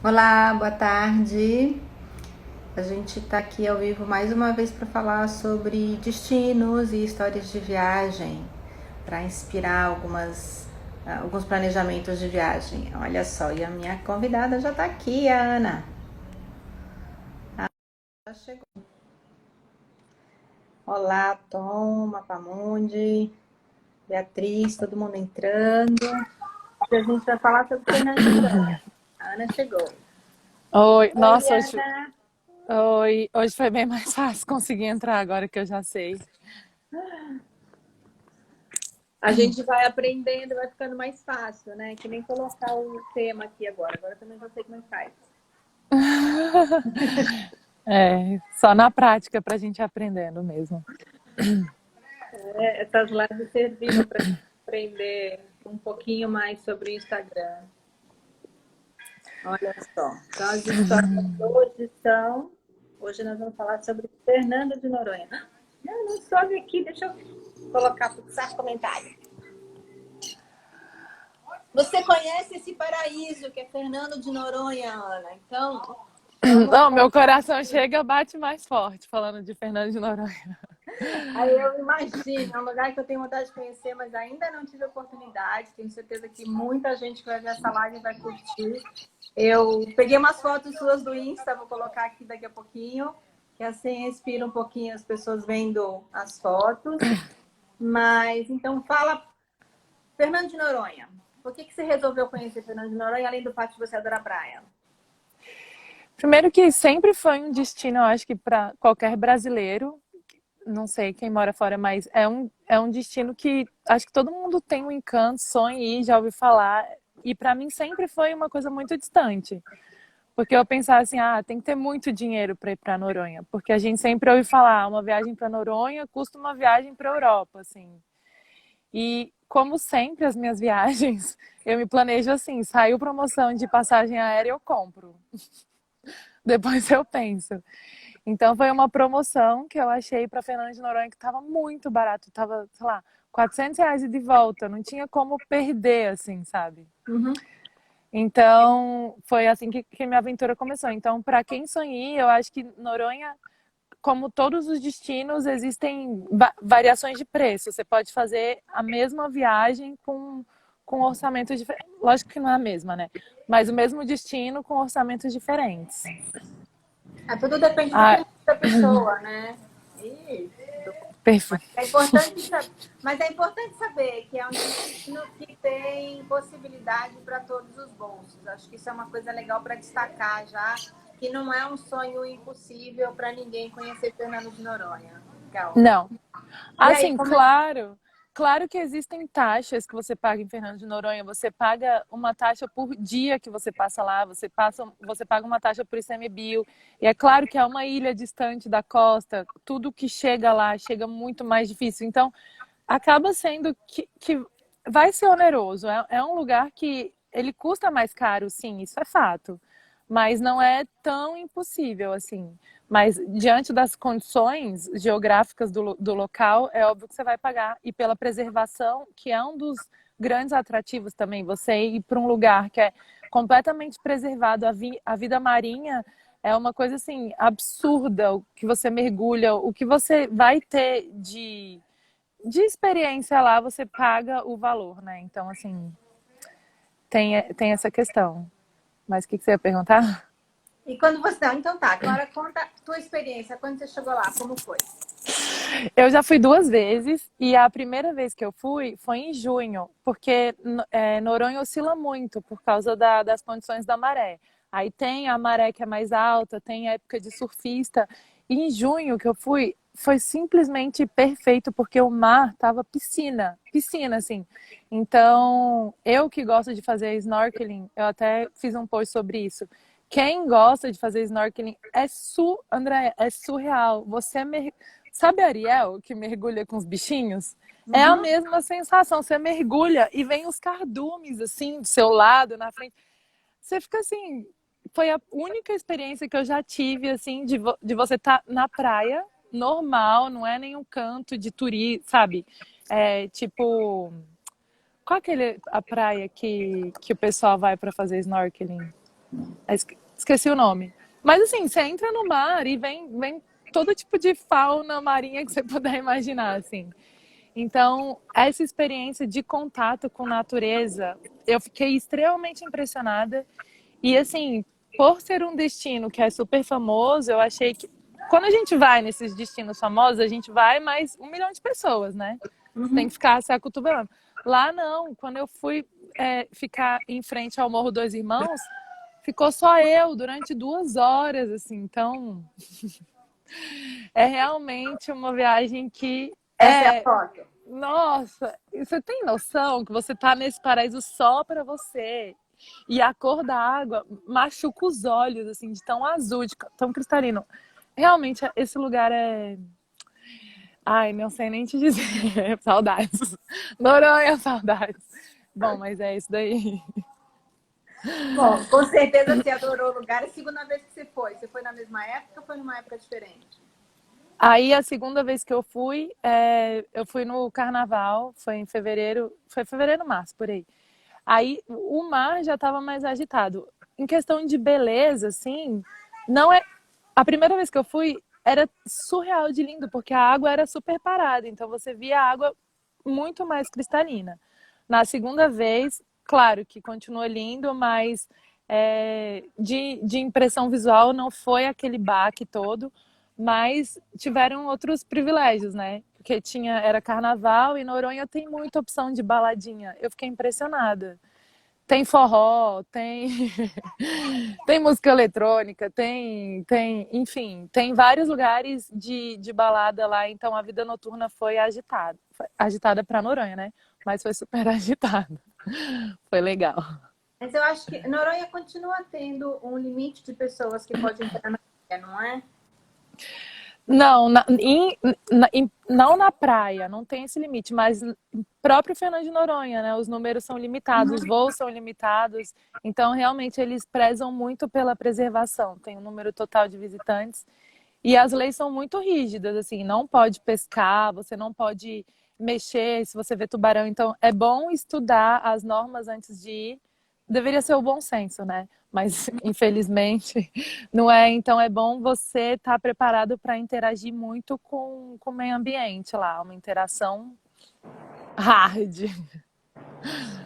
Olá, boa tarde. A gente está aqui ao vivo mais uma vez para falar sobre destinos e histórias de viagem, para inspirar alguns planejamentos de viagem. Olha só, e a minha convidada já está aqui, a Ana. Já chegou. Olá, Tom, Mapamundi, Beatriz, todo mundo entrando. A gente vai falar sobre Fernando de Noronha. A Ana chegou. Oi, Oi, nossa, Ana. hoje foi bem mais fácil conseguir entrar agora que eu já sei. A gente vai aprendendo, vai ficando mais fácil, né? Que nem colocar o tema aqui agora. Agora eu também já sei como é que faz. É, só na prática pra gente aprendendo mesmo. Essas lives serviram para aprender um pouquinho mais sobre o Instagram. Olha só. Então, as histórias hoje são. Hoje nós vamos falar sobre Fernando de Noronha. Não sobe aqui, deixa eu colocar, fixar comentário. Você conhece esse paraíso que é Fernando de Noronha, Ana? Então, vamos. Não, meu coração chega, bate mais forte falando de Fernando de Noronha. Aí eu imagino, é um lugar que eu tenho vontade de conhecer, mas ainda não tive oportunidade. Tenho certeza que muita gente que vai ver essa live vai curtir. Eu peguei umas fotos suas do Insta, vou colocar aqui daqui a pouquinho, que assim inspira um pouquinho as pessoas vendo as fotos. Mas então fala, Fernando de Noronha. Por que você resolveu conhecer Fernando de Noronha, além do fato de você adorar praia? Primeiro que sempre foi um destino, eu acho que para qualquer brasileiro, não sei quem mora fora, mas é um destino que acho que todo mundo tem um encanto, sonha em ir, já ouviu falar. E para mim sempre foi uma coisa muito distante. Porque eu pensava assim, tem que ter muito dinheiro para ir para Noronha, porque a gente sempre ouve falar, uma viagem para Noronha custa uma viagem para Europa, assim. E como sempre as minhas viagens, eu me planejo assim, saiu promoção de passagem aérea, eu compro. Depois eu penso. Então foi uma promoção que eu achei para Fernando de Noronha que estava muito barato, estava, sei lá, R$ 400 e de volta, não tinha como perder, assim, sabe? Uhum. Então, foi assim que minha aventura começou. Então, para quem sonha, eu acho que Noronha, como todos os destinos, existem variações de preço. Você pode fazer a mesma viagem com orçamentos diferentes. Lógico que não é a mesma, né? Mas o mesmo destino com orçamentos diferentes. Tudo depende do Ah, perfil da pessoa, né? Isso. Mas perfeito. é importante saber que é um destino que tem possibilidade para todos os bolsos. Acho que isso é uma coisa legal para destacar já, que não é um sonho impossível para ninguém conhecer Fernando de Noronha. Legal. Não. E aí, Assim, como é? claro que existem taxas que você paga em Fernando de Noronha. Você paga uma taxa por dia que você passa lá, você paga uma taxa por ICMBio. E é claro que é uma ilha distante da costa, tudo que chega lá chega muito mais difícil. Então, acaba sendo que vai ser oneroso. É um lugar que ele custa mais caro, sim, isso é fato. Mas não é tão impossível assim. Mas diante das condições geográficas do local, é óbvio que você vai pagar. E pela preservação, que é um dos grandes atrativos também, você ir para um lugar que é completamente preservado, a vida marinha é uma coisa assim absurda, o que você mergulha, o que você vai ter de experiência lá, você paga o valor, né? Então, assim, tem essa questão. Mas o que você ia perguntar? E quando você. Não, então tá, agora conta a tua experiência, quando você chegou lá, como foi? Eu já fui 2 vezes e a primeira vez que eu fui foi em junho, porque Noronha oscila muito por causa das condições da maré. Aí tem a maré que é mais alta, tem a época de surfista. E em junho que eu fui, foi simplesmente perfeito, porque o mar tava piscina, piscina, assim. Então, eu que gosto de fazer snorkeling, eu até fiz um post sobre isso. Quem gosta de fazer snorkeling André, é surreal. Sabe a Ariel que mergulha com os bichinhos? É a Uhum. mesma sensação. Você mergulha e vem os cardumes assim do seu lado, na frente. Você fica assim. Foi a única experiência que eu já tive assim de você estar na praia normal, não é nenhum canto de turista, sabe? É tipo, qual é a praia que o pessoal vai para fazer snorkeling? Esqueci o nome. Mas assim, você entra no mar e vem todo tipo de fauna marinha que você puder imaginar, assim. Então, essa experiência de contato com natureza, eu fiquei extremamente impressionada. E assim, por ser um destino que é super famoso, eu achei que quando a gente vai nesses destinos famosos, a gente vai mais 1 milhão de pessoas, né? Você tem que Uhum. ficar se acotovelando. Lá não, quando eu fui ficar em frente ao Morro Dois Irmãos, ficou só eu durante 2 horas, assim. Então, é realmente uma viagem que Essa é a foto. nossa, você tem noção que você tá nesse paraíso só para você? E a cor da água machuca os olhos, assim, de tão azul, de tão cristalino. Realmente, esse lugar é. Ai, não sei nem te dizer. Saudades. Noronha, saudades. Bom, mas é isso daí. Bom, com certeza você adorou o lugar. É a segunda vez que você foi? Você foi na mesma época ou foi numa época diferente? Aí, a segunda vez que eu fui no carnaval, foi em fevereiro, foi fevereiro, março, por aí. Aí o mar já estava mais agitado. Em questão de beleza, assim, não é. A primeira vez que eu fui era surreal de lindo, porque a água era super parada, então você via a água muito mais cristalina. Na segunda vez, claro que continua lindo, mas de impressão visual não foi aquele baque todo, mas tiveram outros privilégios, né? Porque era carnaval e Noronha tem muita opção de baladinha. Eu fiquei impressionada. Tem forró, tem tem música eletrônica, enfim, tem vários lugares de balada lá, então a vida noturna foi agitada para Noronha, né? Mas foi super agitada. Foi legal. Mas eu acho que Noronha continua tendo um limite de pessoas que pode entrar na ilha, não é? Não, não na praia, não tem esse limite, mas próprio Fernando de Noronha, né? Os números são limitados, os voos são limitados, então realmente eles prezam muito pela preservação. Tem um número total de visitantes e as leis são muito rígidas, assim, não pode pescar, você não pode mexer se você vê tubarão, então é bom estudar as normas antes de ir. Deveria ser o bom senso, né? Mas infelizmente não é. Então é bom você estar preparado para interagir muito com o meio ambiente lá, uma interação hard.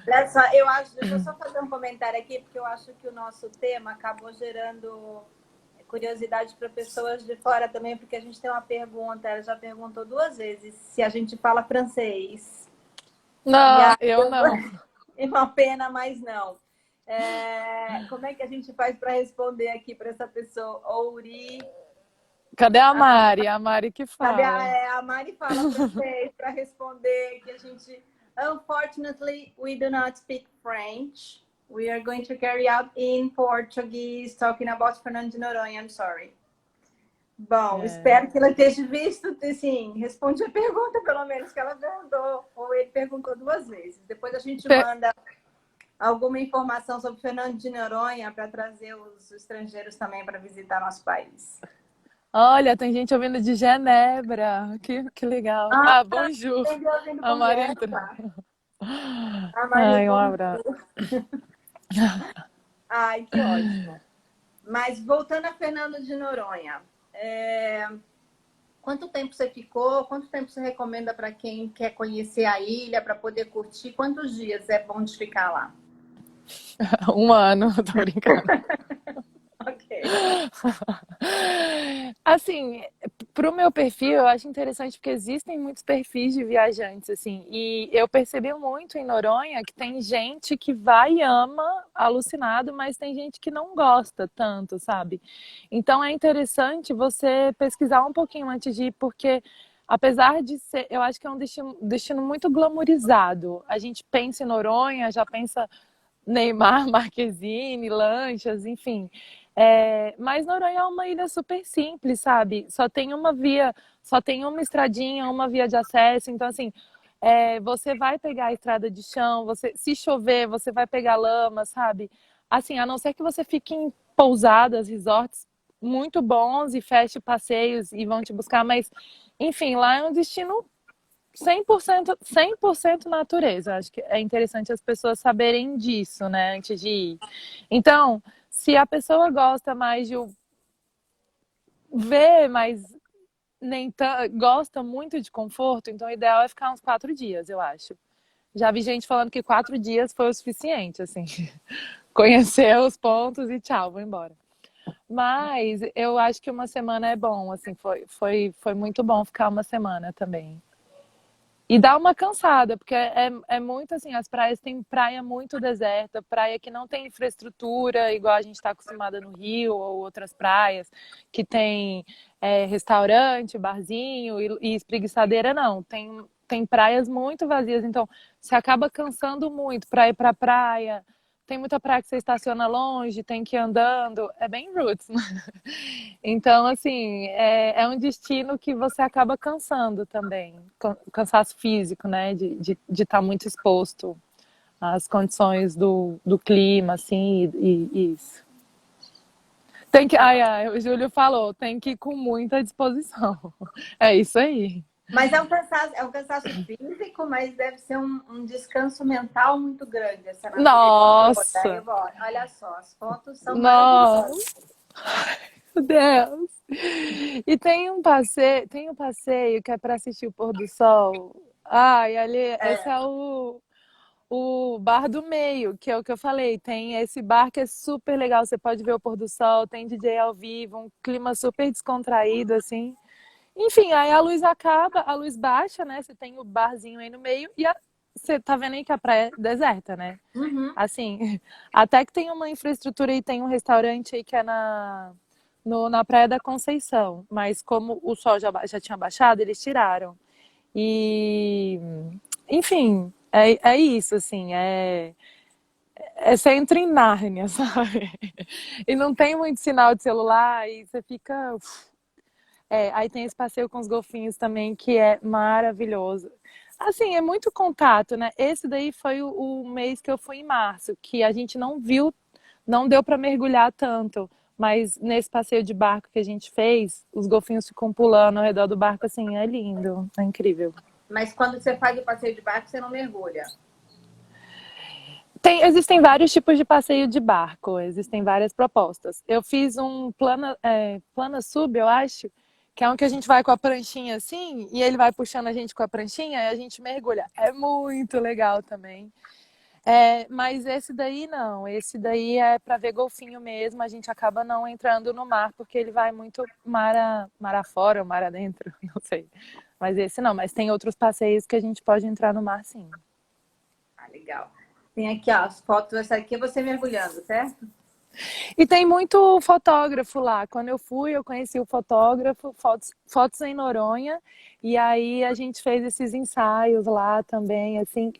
Olha só, eu acho, deixa eu só fazer um comentário aqui, porque eu acho que o nosso tema acabou gerando curiosidade para pessoas de fora também, porque a gente tem uma pergunta, ela já perguntou 2 vezes se a gente fala francês. E Não, aí, eu não. é uma pena, mas não. Como é que a gente faz para responder aqui para essa pessoa? Ouri. Cadê a Mari? A Mari que Sabe, fala. a Mari fala francês para responder que a gente. Unfortunately, we do not speak French. We are going to carry out in Portuguese, talking about Fernando de Noronha. I'm sorry. Bom, É. espero que ela esteja visto, assim, responde a pergunta, pelo menos, que ela perguntou, ou ele perguntou 2 vezes. Depois a gente manda alguma informação sobre Fernando de Noronha para trazer os estrangeiros também para visitar nosso país. Olha, tem gente ouvindo de Genebra. Que legal. Ah, Ah, bonjour. entendeu? Ouvindo A com Mari entrou. Guerra. A Mari, Ai, um bom. abraço. Ai, que ótimo. Mas voltando a Fernando de Noronha, quanto tempo você ficou? Quanto tempo você recomenda para quem quer conhecer a ilha, para poder curtir? Quantos dias é bom de ficar lá? 1 ano, tô brincando. Ok. Assim, pro meu perfil, eu acho interessante porque existem muitos perfis de viajantes, assim, e eu percebi muito em Noronha que tem gente que vai e ama, alucinado, mas tem gente que não gosta tanto, sabe? Então é interessante você pesquisar um pouquinho antes de ir, porque apesar de ser, eu acho que é um destino muito glamourizado. A gente pensa em Noronha, já pensa Neymar, Marquezine, lanchas, enfim. Mas Noronha é uma ilha super simples, sabe? Só tem uma via, só tem uma estradinha, uma via de acesso. Então, assim, você vai pegar a estrada de chão, se chover, você vai pegar lama, sabe? Assim, a não ser que você fique em pousadas, resorts muito bons e feche passeios e vão te buscar, mas, enfim, lá é um destino 100% natureza. Acho que é interessante as pessoas saberem disso, né, antes de ir. Então, Se a pessoa gosta mais de ver, mas nem gosta muito de conforto, então o ideal é ficar uns 4 dias, eu acho. Já vi gente falando que 4 dias foi o suficiente, assim. Conhecer os pontos e tchau, vou embora. Mas eu acho que uma semana é bom, assim, foi muito bom ficar uma semana também. E dá uma cansada, porque é muito assim, as praias têm praia muito deserta, praia que não tem infraestrutura, igual a gente está acostumada no Rio ou outras praias, que tem restaurante, barzinho e espreguiçadeira, não. Tem praias muito vazias, então você acaba cansando muito para ir para praia. Tem muita praia que você estaciona longe, tem que ir andando. É bem roots, né? Então, assim, é um destino que você acaba cansando também. Cansaço físico, né? De estar muito exposto às condições do clima, assim, e isso. Tem que, o Júlio falou, tem que ir com muita disposição. É isso aí. Mas é um cansaço físico, mas deve ser um descanso mental muito grande, essa natureza toda. Nossa! Olha só, as fotos são Nossa! maravilhosas. Meu Deus! E tem um passeio que é para assistir o pôr do sol. Ai, ali, esse É. é o bar do meio, que é o que eu falei. Tem esse bar que é super legal, você pode ver o pôr do sol, tem DJ ao vivo, um clima super descontraído, assim. Enfim, aí a luz acaba, a luz baixa, né? Você tem o barzinho aí no meio e você tá vendo aí que a praia é deserta, né? Uhum. Assim, até que tem uma infraestrutura e tem um restaurante aí que é na Praia da Conceição, mas como o sol já tinha baixado, eles tiraram. E, enfim, é isso, assim, você entra em Nárnia, sabe? E não tem muito sinal de celular e você fica. Aí tem esse passeio com os golfinhos também, que é maravilhoso. Assim, é muito contato, né? Esse daí foi o mês que eu fui em março, que a gente não viu, não deu para mergulhar tanto. Mas nesse passeio de barco que a gente fez, os golfinhos ficam pulando ao redor do barco, assim, é lindo, é incrível. Mas quando você faz o passeio de barco, você não mergulha. Existem vários tipos de passeio de barco, existem várias propostas. Eu fiz um plana sub, eu acho, que é um que a gente vai com a pranchinha assim, e ele vai puxando a gente com a pranchinha e a gente mergulha. É muito legal também. Mas esse daí não, esse daí é para ver golfinho mesmo, a gente acaba não entrando no mar, porque ele vai muito mar afora ou mar adentro, não sei. Mas esse não, mas tem outros passeios que a gente pode entrar no mar sim. Ah, legal. Tem aqui, ó, as fotos. Essa aqui é você mergulhando, certo? E tem muito fotógrafo lá. Quando eu fui, eu conheci o fotógrafo, fotos em Noronha, e aí a gente fez esses ensaios lá também, assim,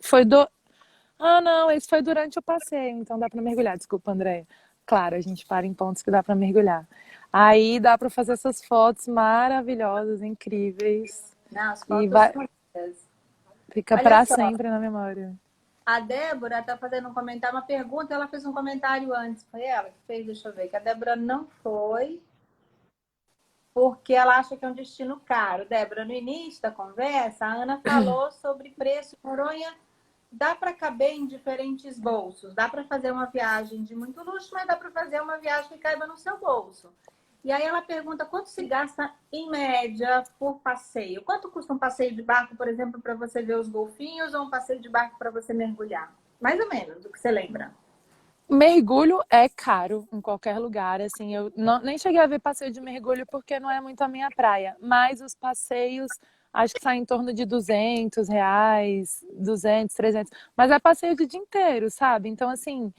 Ah, não, esse foi durante o passeio, então dá para mergulhar. Desculpa, André. Claro, a gente para em pontos que dá para mergulhar. Aí dá para fazer essas fotos maravilhosas, incríveis, Não, as e fotos vai, são lindas. fica Olha para só, sempre na memória. a Débora está fazendo um comentário, uma pergunta, ela fez um comentário antes. Foi ela que fez, deixa eu ver, que a Débora não foi, porque ela acha que é um destino caro. Débora, no início da conversa, a Ana falou sobre preço. Noronha dá para caber em diferentes bolsos. Dá para fazer uma viagem de muito luxo, mas dá para fazer uma viagem que caiba no seu bolso. E aí ela pergunta quanto se gasta em média por passeio. Quanto custa um passeio de barco, por exemplo, para você ver os golfinhos ou um passeio de barco para você mergulhar? Mais ou menos, o que você lembra? Mergulho é caro em qualquer lugar, assim, eu nem cheguei a ver passeio de mergulho porque não é muito a minha praia, mas os passeios acho que saem em torno de R$ 200, 200, 300, mas é passeio de dia inteiro, sabe? Então, assim,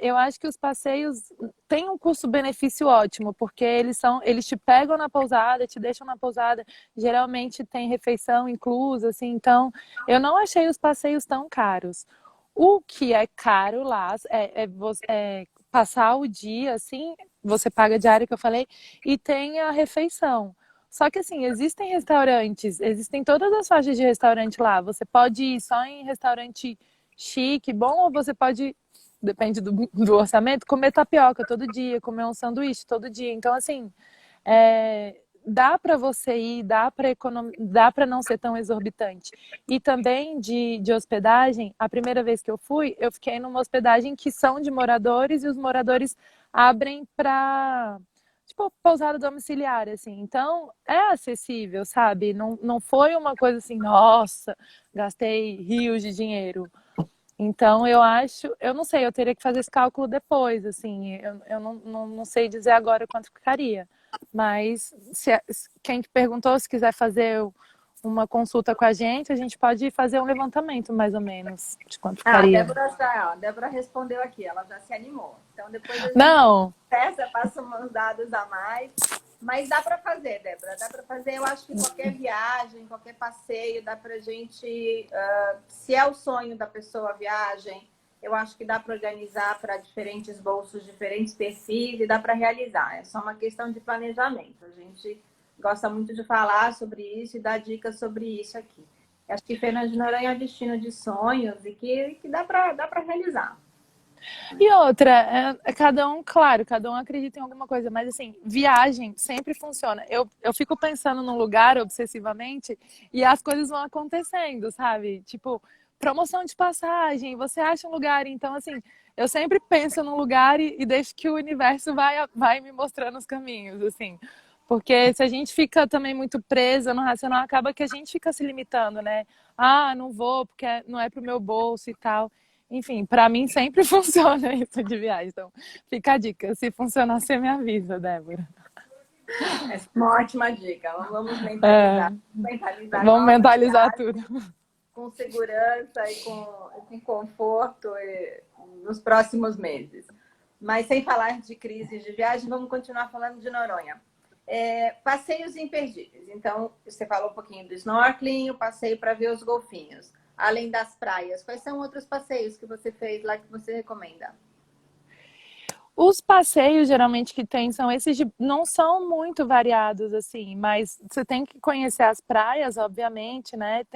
eu acho que os passeios têm um custo-benefício ótimo, porque eles te pegam na pousada, te deixam na pousada, geralmente tem refeição inclusa, assim, então eu não achei os passeios tão caros. O que é caro lá é passar o dia, assim, você paga a diária que eu falei, e tem a refeição. Só que, assim, existem restaurantes, existem todas as faixas de restaurante lá. Você pode ir só em restaurante chique, bom, ou você pode, depende do orçamento, comer tapioca todo dia, comer um sanduíche todo dia. Então, assim, é, dá para você ir, dá para não ser tão exorbitante. E também de hospedagem, a primeira vez que eu fui, eu fiquei numa hospedagem que são de moradores e os moradores abrem para tipo pousada domiciliar, assim. Então é acessível, sabe? Não foi uma coisa assim, nossa, gastei rios de dinheiro. Então, eu não sei, eu teria que fazer esse cálculo depois, assim, eu não sei dizer agora quanto ficaria. Mas quem te perguntou se quiser fazer uma consulta com a gente pode fazer um levantamento, mais ou menos, de quanto ficaria. A Débora respondeu aqui, ela já se animou. Então, depois a gente Não, conversa, passa uns dados a mais. Mas dá para fazer, Débora, dá para fazer. Eu acho que qualquer viagem, qualquer passeio, dá para a gente. Se é o sonho da pessoa a viagem, eu acho que dá para organizar para diferentes bolsos, diferentes perfis e dá para realizar. É só uma questão de planejamento. A gente gosta muito de falar sobre isso e dar dicas sobre isso aqui. Acho que Fernando de Noronha é um destino de sonhos e que dá para realizar. e outra, cada um, claro, cada um acredita em alguma coisa, mas assim, viagem sempre funciona. Eu fico pensando num lugar obsessivamente e as coisas vão acontecendo, sabe? Tipo, promoção de passagem, você acha um lugar, então assim, eu sempre penso num lugar e deixo que o universo vai me mostrando os caminhos, assim. Porque se a gente fica também muito presa no racional, acaba que a gente fica se limitando, né? Ah, não vou porque não é pro meu bolso e tal. Enfim, para mim sempre funciona isso de viagem. Então, fica a dica. Se funcionar, você me avisa, Débora. Essa é uma ótima dica. Vamos É, mentalizar vamos nossa mentalizar viagem tudo. com segurança e com conforto nos próximos meses. Mas sem falar de crises de viagem, vamos continuar falando de Noronha. Passeios imperdíveis. Então, você falou um pouquinho do snorkeling, o passeio para ver os golfinhos. Além das praias, quais são outros passeios que você fez lá que você recomenda? Os passeios geralmente que tem são esses não são muito variados assim, mas você tem que conhecer as praias, obviamente, né?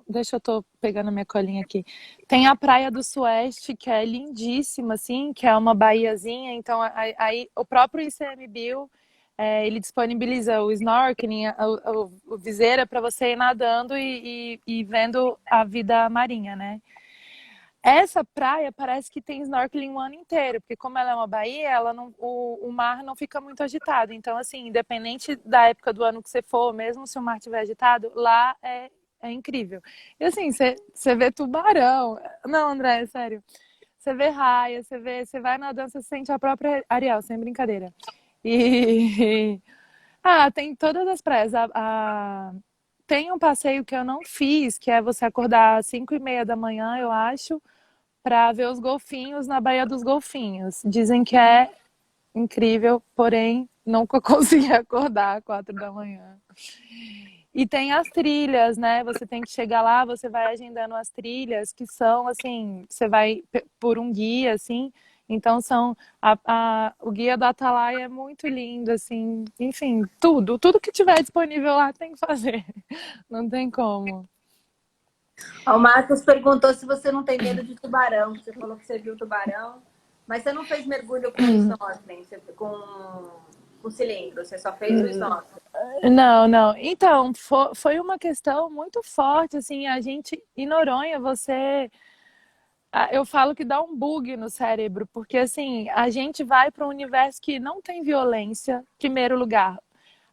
Deixa eu tô pegando minha colinha aqui. Tem a Praia do Sueste, que é lindíssima assim, que é uma baiazinha, então aí o próprio ICMBio ele disponibiliza o snorkeling, o viseira para você ir nadando e vendo a vida marinha, né? Essa praia parece que tem snorkeling o ano inteiro, porque como ela é uma baía, o mar não fica muito agitado. Então, assim, independente da época do ano que você for, mesmo se o mar estiver agitado, lá é incrível. E assim, você vê tubarão. Não, André, é sério. Você vê raia, você vai nadando, você sente a própria Ariel, sem brincadeira. E tem todas as praias. Tem um passeio que eu não fiz, que é você acordar às 5:30 da manhã, eu acho, para ver os golfinhos na Baía dos Golfinhos. Dizem que é incrível, porém nunca consegui acordar às 4 da manhã. E tem as trilhas, né? Você tem que chegar lá, você vai agendando as trilhas, que são assim, você vai por um guia, assim. Então o guia do Atalaia é muito lindo, assim. Enfim, tudo que tiver disponível lá tem que fazer. Não tem como. O Marcos perguntou se você não tem medo de tubarão. Você falou que você viu tubarão, mas você não fez mergulho com snorkeling, com cilindro, você só fez o snorkeling. Não, não. Então, foi uma questão muito forte, assim, a gente, em Noronha, eu falo que dá um bug no cérebro, porque, assim, a gente vai para um universo que não tem violência, em primeiro lugar.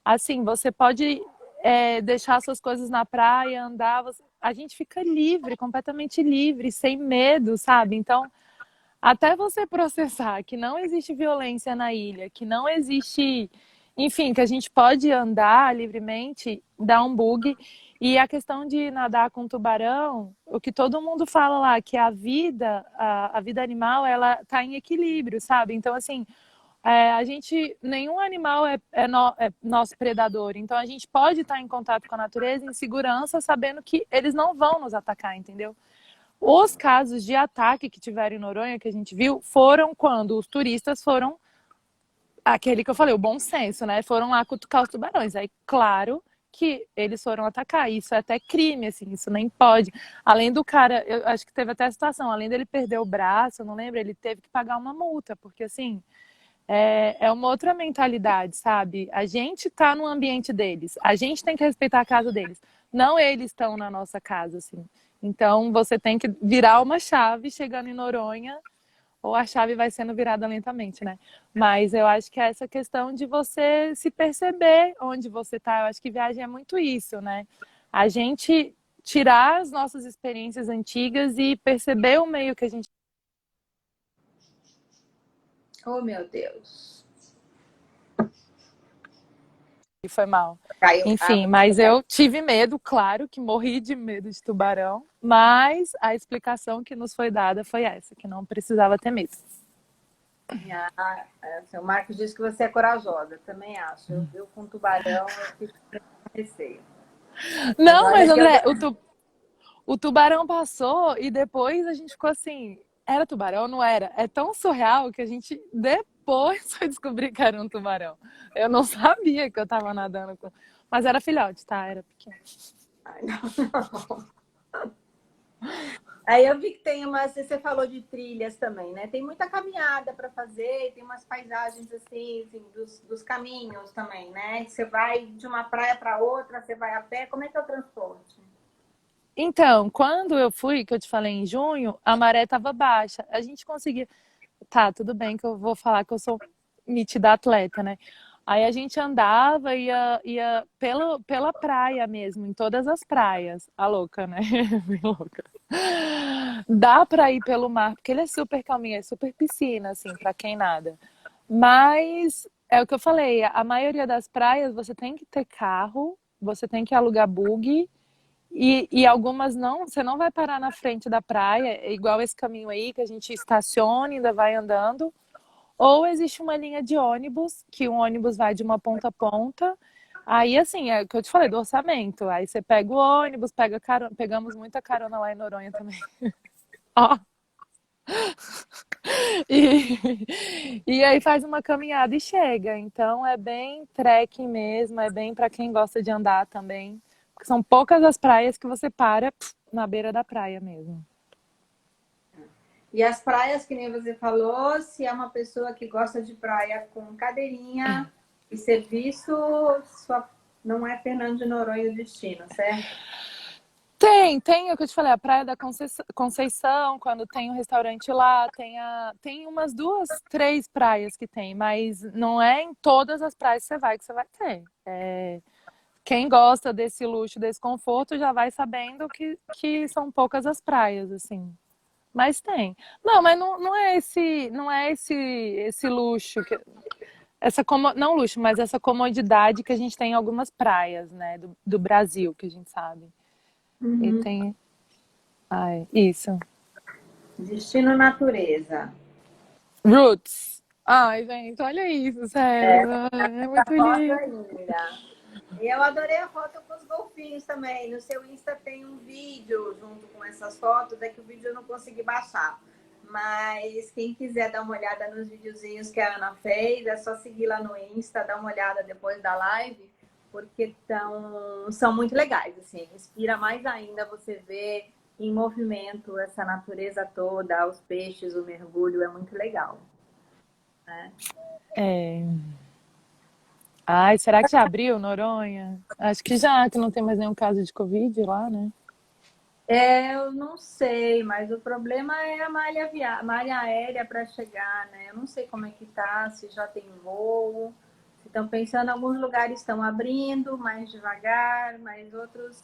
Assim, você pode deixar suas coisas na praia, andar, a gente fica livre, completamente livre, sem medo, sabe? Então, até você processar que não existe violência na ilha, que não existe, enfim, que a gente pode andar livremente, dá um bug. E a questão de nadar com tubarão, o que todo mundo fala lá, que a vida animal, ela tá em equilíbrio, sabe? Então, assim, nenhum animal é nosso predador. Então, a gente pode estar em contato com a natureza em segurança, sabendo que eles não vão nos atacar, entendeu? Os casos de ataque que tiveram em Noronha, que a gente viu, foram quando os turistas foram, aquele que eu falei, o bom senso, né? Foram lá cutucar os tubarões. Aí, claro que eles foram atacar. Isso é até crime, assim, isso nem pode. Além do cara, eu acho que teve até a situação, além dele perder o braço, eu não lembro, ele teve que pagar uma multa, porque assim, é uma outra mentalidade, sabe? A gente tá no ambiente deles, a gente tem que respeitar a casa deles, não eles estão na nossa casa, assim. Então você tem que virar uma chave chegando em Noronha, ou a chave vai sendo virada lentamente, né? Mas eu acho que é essa questão de você se perceber onde você tá. Eu acho que viagem é muito isso, né? A gente tirar as nossas experiências antigas e perceber o meio que a gente Oh, meu Deus. foi mal. Caiu. Ah, Enfim, mas eu tive medo, claro que morri de medo de tubarão, mas a explicação que nos foi dada foi essa, que não precisava ter medo. o seu Marcos disse que você é corajosa. Também acho. Eu com tubarão, eu fico com receio. Mas Não, mas olha que eu... André, o tubarão passou e depois a gente ficou assim, era tubarão? Não era? É tão surreal que a gente depois foi descobrir que era um tubarão. Eu não sabia que eu tava nadando com... Mas era filhote, tá? Era pequeno. Ai, não, não. Aí eu vi que tem umas, você falou de trilhas também, né? Tem muita caminhada para fazer, tem umas paisagens assim dos caminhos também, né? Você vai de uma praia para outra, você vai a pé, como é que é o transporte? Então, quando eu fui, que eu te falei em junho, a maré tava baixa. A gente conseguia. Tá, tudo bem que eu vou falar que eu sou metida atleta, né? Aí a gente andava, ia pela praia mesmo, em todas as praias. A louca, né? Bem louca. Dá pra ir pelo mar, porque ele é super calminho, é super piscina, assim, pra quem nada. Mas é o que eu falei, a maioria das praias você tem que ter carro, você tem que alugar buggy, e algumas não, você não vai parar na frente da praia, é igual esse caminho aí, que a gente estaciona e ainda vai andando. Ou existe uma linha de ônibus, que o ônibus vai de uma ponta a ponta. Aí, assim, é o que eu te falei do orçamento. Aí você pega o ônibus, pega carona, pegamos muita carona lá em Noronha também. Ó. E aí faz uma caminhada e chega. Então é bem trekking mesmo, é bem para quem gosta de andar também. Porque são poucas as praias que você para na beira da praia mesmo. E as praias, que nem você falou, se é uma pessoa que gosta de praia com cadeirinha e serviço, só não é Fernando de Noronha o destino, certo? Tem o que eu te falei, a Praia da Conceição, quando tem um restaurante lá, tem umas duas, três praias que tem, mas não é em todas as praias que você vai ter. Quem gosta desse luxo, desse conforto, já vai sabendo que são poucas as praias, assim. Mas tem. Não, mas não é esse luxo, não luxo, mas essa comodidade que a gente tem em algumas praias, né, do Brasil, que a gente sabe. E Uhum. tem. Ai, isso. Destino natureza. Roots. Ai, gente, olha isso, sério. É Essa muito foto lindo. ainda. E eu adorei a foto com os golfinhos também. No seu Insta tem um vídeo junto com essas fotos, é que o vídeo eu não consegui baixar. Mas quem quiser dar uma olhada nos videozinhos que a Ana fez, é só seguir lá no Insta, dar uma olhada depois da live, porque são muito legais, assim. Inspira mais ainda você ver em movimento essa natureza toda, os peixes, o mergulho, é muito legal, né? É. Ai, será que já abriu Noronha? Acho que já, que não tem mais nenhum caso de Covid lá, né? Eu não sei, mas o problema é a malha aérea para chegar, né? Eu não sei como é que tá, se já tem voo, se estão pensando, alguns lugares estão abrindo mais devagar, mas outros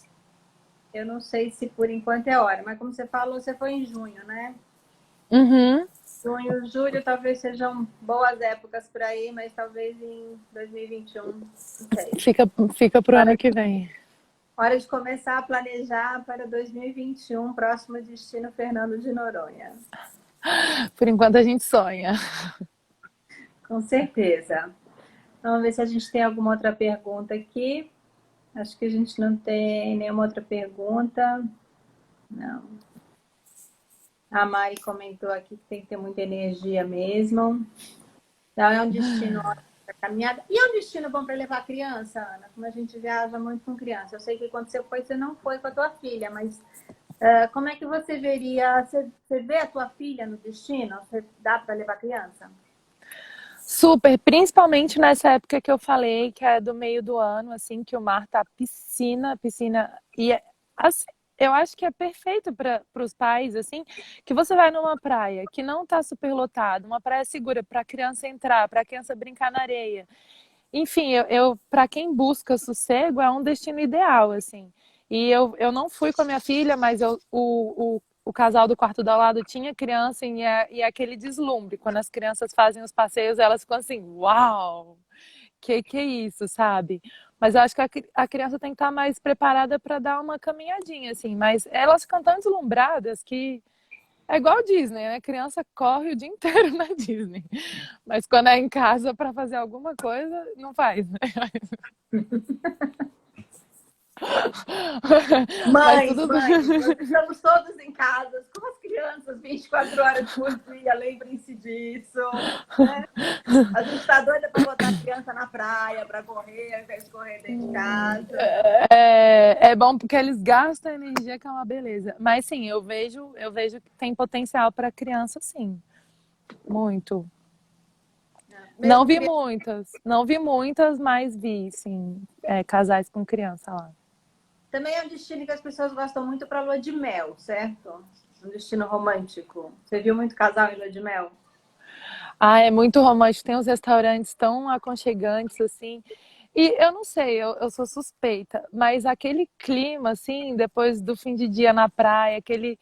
eu não sei se por enquanto é hora. Mas como você falou, você foi em junho, né? Uhum. Junho, julho talvez sejam boas épocas para ir, mas talvez em 2021, não sei. Fica pro ano que vem. Hora de começar a planejar para 2021, próximo destino Fernando de Noronha. Por enquanto a gente sonha. Com certeza. Vamos ver se a gente tem alguma outra pergunta aqui. Acho que a gente não tem nenhuma outra pergunta. Não. A Mari comentou aqui que tem que ter muita energia mesmo. Então, é um destino ótimo para caminhada. E é um destino bom para levar a criança, Ana? Como a gente viaja muito com criança. Eu sei que quando você foi, você não foi com a tua filha, mas como é que você veria? Você vê a tua filha no destino? Você dá para levar a criança? Super, principalmente nessa época que eu falei, que é do meio do ano, assim, que o mar tá piscina, piscina. E assim, eu acho que é perfeito para os pais, assim, que você vai numa praia que não tá super lotada, uma praia segura para a criança entrar, para a criança brincar na areia. Enfim, eu para quem busca sossego, é um destino ideal, assim. E eu não fui com a minha filha, mas o casal do quarto do lado tinha criança e é aquele deslumbre. Quando as crianças fazem os passeios, elas ficam assim, uau! Que é isso, sabe? Mas eu acho que a criança tem que estar mais preparada para dar uma caminhadinha, assim. Mas elas ficam tão deslumbradas que é igual Disney, né? A criança corre o dia inteiro na Disney. Mas quando é em casa para fazer alguma coisa, não faz, né? Mas Mães, tudo mães, bem. nós estamos todos em casa com as crianças 24 horas por dia, lembrem-se disso, né? A gente está doida para botar a criança na praia, para correr, ao invés de correr dentro de casa. É bom porque eles gastam energia, que é uma beleza. Mas sim, eu vejo que tem potencial para criança, sim. Muito. Mesmo criança. Não vi muitas, mas vi, sim, casais com criança lá. Também é um destino que as pessoas gostam muito para lua de mel, certo? Um destino romântico. Você viu muito casal em lua de mel? Ah, é muito romântico. Tem uns restaurantes tão aconchegantes, assim. E eu não sei, eu sou suspeita, mas aquele clima, assim, depois do fim de dia na praia, aquele.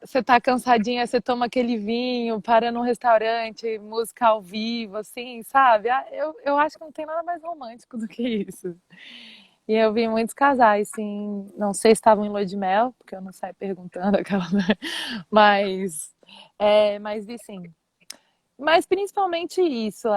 Você tá cansadinha, você toma aquele vinho, para num restaurante, música ao vivo, assim, sabe? Ah, eu acho que não tem nada mais romântico do que isso. E eu vi muitos casais, assim, não sei se estavam em lua de mel, porque eu não saio perguntando aquela, né? Mas, mas vi sim. Mas principalmente isso,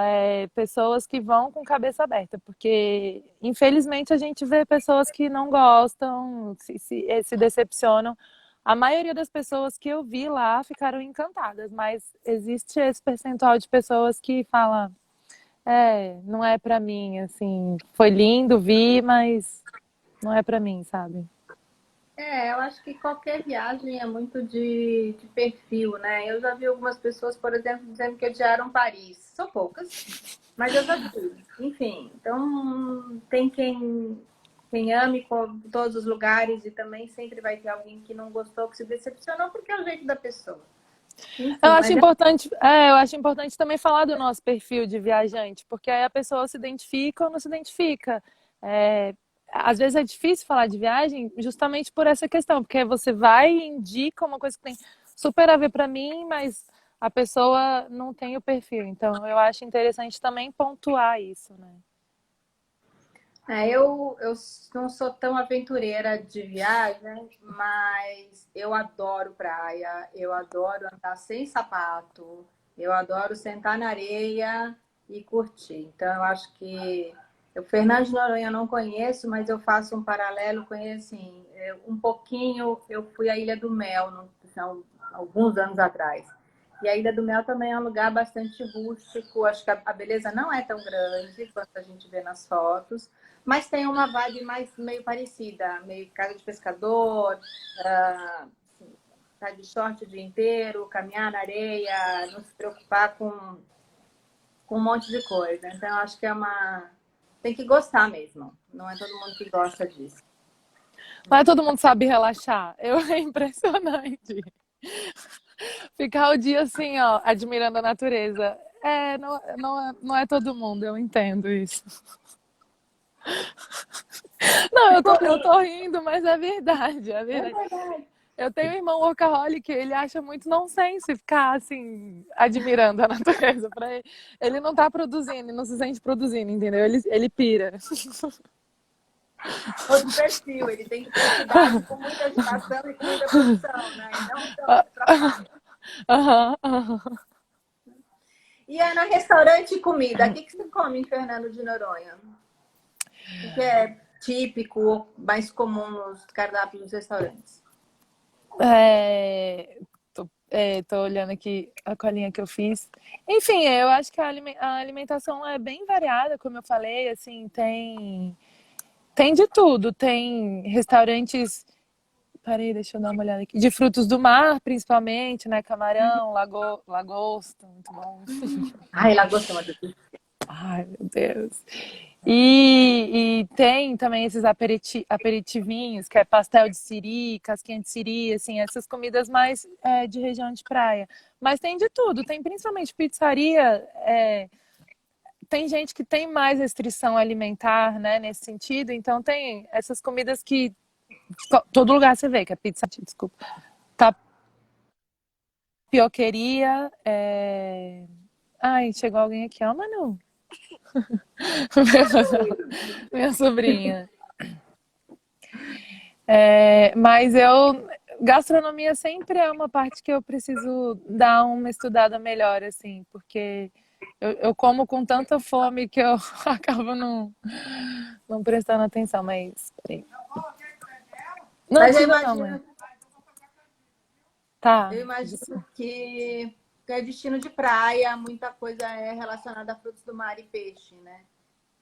pessoas que vão com cabeça aberta, porque infelizmente a gente vê pessoas que não gostam, se decepcionam. A maioria das pessoas que eu vi lá ficaram encantadas, mas existe esse percentual de pessoas que fala, não é pra mim, assim, foi lindo, vi, mas não é pra mim, sabe? Eu acho que qualquer viagem é muito de perfil, né? Eu já vi algumas pessoas, por exemplo, dizendo que odiaram Paris. São poucas, mas eu já vi. Enfim, então tem quem ame todos os lugares e também sempre vai ter alguém que não gostou, que se decepcionou, porque é o jeito da pessoa. Enfim, mas Eu acho importante também falar do nosso perfil de viajante, porque aí a pessoa se identifica ou não se identifica. É, às vezes é difícil falar de viagem justamente por essa questão, porque você vai e indica uma coisa que tem super a ver para mim, mas a pessoa não tem o perfil. Então eu acho interessante também pontuar isso, né? eu não sou tão aventureira de viagem, mas eu adoro praia, eu adoro andar sem sapato, eu adoro sentar na areia e curtir. Então, eu acho que o Fernando de Noronha eu não conheço, mas eu faço um paralelo com ele, assim, um pouquinho, eu fui à Ilha do Mel, são alguns anos atrás. E a Ilha do Mel também é um lugar bastante rústico, acho que a beleza não é tão grande quanto a gente vê nas fotos, mas tem uma vibe mais meio parecida, meio casa de pescador, uh, tá de short o dia inteiro, caminhar na areia, não se preocupar com um monte de coisa. Então, acho que tem que gostar mesmo. Não é todo mundo que gosta disso. Não é todo mundo sabe relaxar. É impressionante. Ficar o dia assim, ó, admirando a natureza. Não é todo mundo, eu entendo isso. Não, eu tô rindo, mas é verdade, é É verdade. verdade. Eu tenho um irmão workaholic, ele acha muito nonsense ficar assim, admirando a natureza. Pra ele não tá produzindo, ele não se sente produzindo, entendeu? Ele pira. Outro perfil, ele tem que ter cidade com muita agitação e com muita produção, né? E não tão indo pra praia. Aham, aham. E é no restaurante e comida. O que você come em Fernando de Noronha? O que é típico, mais comum nos cardápios dos restaurantes? Tô olhando aqui a colinha que eu fiz. Enfim, eu acho que a alimentação é bem variada, como eu falei, assim, tem de tudo. Tem restaurantes Peraí, deixa eu dar uma olhada aqui. De frutos do mar, principalmente, né? Camarão, lagosta, muito bom. Ai, lagosta é uma delícia. Ai, meu Deus. E tem também esses aperitivinhos, que é pastel de siri, casquinha de siri, assim, essas comidas mais de região de praia. Mas tem de tudo, tem principalmente pizzaria. Tem gente que tem mais restrição alimentar, né, nesse sentido, então tem essas comidas que todo lugar você vê, que é pizza, desculpa, tapioqueria, Ai, chegou alguém aqui, ó, Manu. Minha sobrinha. Mas gastronomia sempre é uma parte que eu preciso dar uma estudada melhor, assim, porque eu como com tanta fome que eu acabo não prestando atenção, mas... Não Mas eu precisa não, mãe. imagino, Tá. eu imagino que é destino de praia, muita coisa é relacionada a frutos do mar e peixe, né?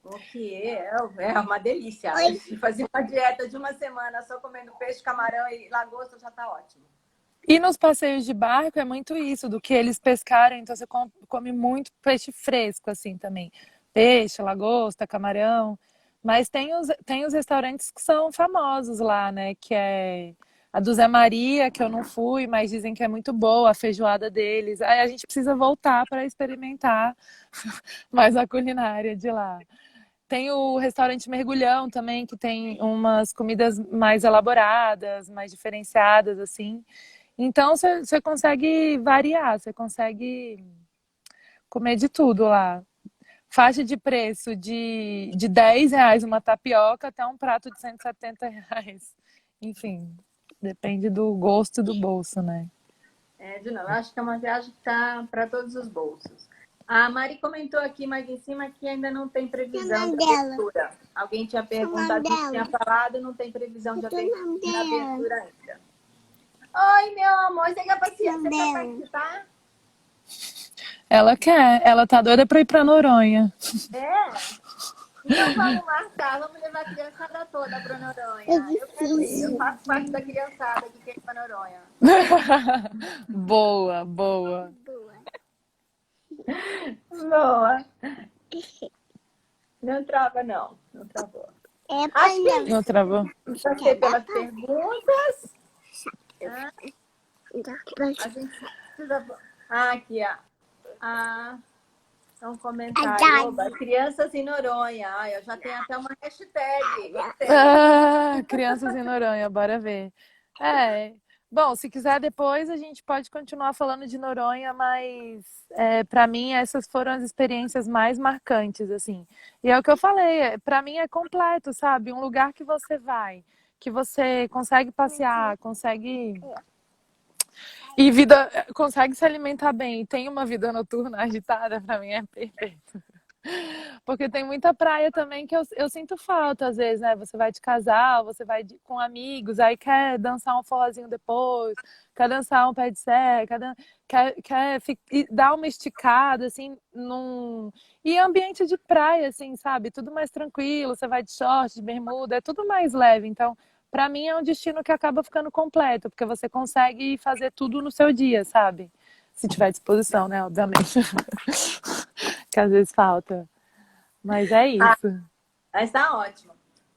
O que é uma delícia. Fazer uma dieta de uma semana só comendo peixe, camarão e lagosta já tá ótimo. E nos passeios de barco é muito isso, do que eles pescaram, então você come muito peixe fresco, assim, também. Peixe, lagosta, camarão. Mas tem os restaurantes que são famosos lá, né? Que é a do Zé Maria, que eu não fui, mas dizem que é muito boa a feijoada deles. Aí a gente precisa voltar para experimentar mais a culinária de lá. Tem o restaurante Mergulhão também, que tem umas comidas mais elaboradas, mais diferenciadas, assim. Então você consegue variar, você consegue comer de tudo lá. Faixa de preço de R$ 10 uma tapioca até um prato de R$ 170. Enfim, depende do gosto e do bolso, né? De novo, acho que é uma viagem que tá para todos os bolsos. A Mari comentou aqui mais em cima que ainda não tem previsão de abertura. Alguém tinha perguntado, tinha falado, não tem previsão de abertura ainda. Oi, meu amor, você quer paciência para participar? Ela tá doida pra ir pra Noronha. Então vamos marcar, vamos levar a criançada toda para Noronha. Eu faço parte da criançada que quer ir para Noronha. Boa, boa. Boa. Não trava, não. Não travou. Não travou? Passei pelas perguntas. A gente precisa... aqui, ó. Um comentário. Oba, crianças em Noronha. Eu já tenho até uma hashtag. Crianças em Noronha, bora ver. Bom, se quiser depois a gente pode continuar falando de Noronha, mas para mim essas foram as experiências mais marcantes, assim. E é o que eu falei, para mim é completo, sabe? Um lugar que você vai, que você consegue passear, consegue consegue se alimentar bem, tem uma vida noturna agitada, para mim é perfeito. Porque tem muita praia também que eu sinto falta, às vezes, né? Você vai de casal, você vai com amigos, aí quer dançar um forrozinho depois, quer dançar um pé de serra, quer dar uma esticada, assim, E ambiente de praia, assim, sabe? Tudo mais tranquilo, você vai de short, de bermuda, é tudo mais leve. Então, para mim é um destino que acaba ficando completo, porque você consegue fazer tudo no seu dia, sabe? Se tiver disposição, né? Obviamente. Que às vezes falta. Mas é isso. Mas tá ótimo.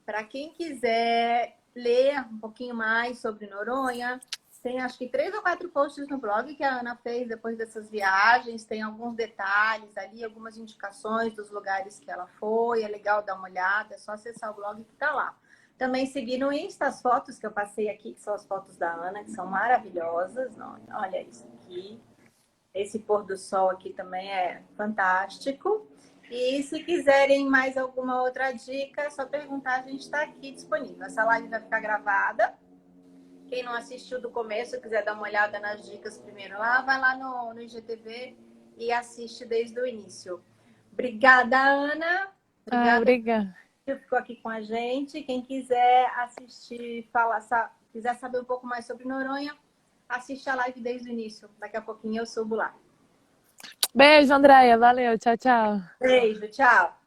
Para quem quiser ler um pouquinho mais sobre Noronha, tem acho que 3 ou 4 posts no blog que a Ana fez depois dessas viagens. Tem alguns detalhes ali, algumas indicações dos lugares que ela foi. É legal dar uma olhada, é só acessar o blog que tá lá. Também seguir no Insta as fotos que eu passei aqui, que são as fotos da Ana, que são maravilhosas. Não, olha isso aqui. Esse pôr do sol aqui também é fantástico. E se quiserem mais alguma outra dica, é só perguntar, a gente está aqui disponível. Essa live vai ficar gravada. Quem não assistiu do começo, quiser dar uma olhada nas dicas primeiro lá, vai lá no IGTV e assiste desde o início. Obrigada, Ana. Obrigada. Que ficou aqui com a gente. Quem quiser assistir, quiser saber um pouco mais sobre Noronha, assiste a live desde o início. Daqui a pouquinho eu subo lá. Beijo, Andréia. Valeu. Tchau, tchau. Beijo, tchau.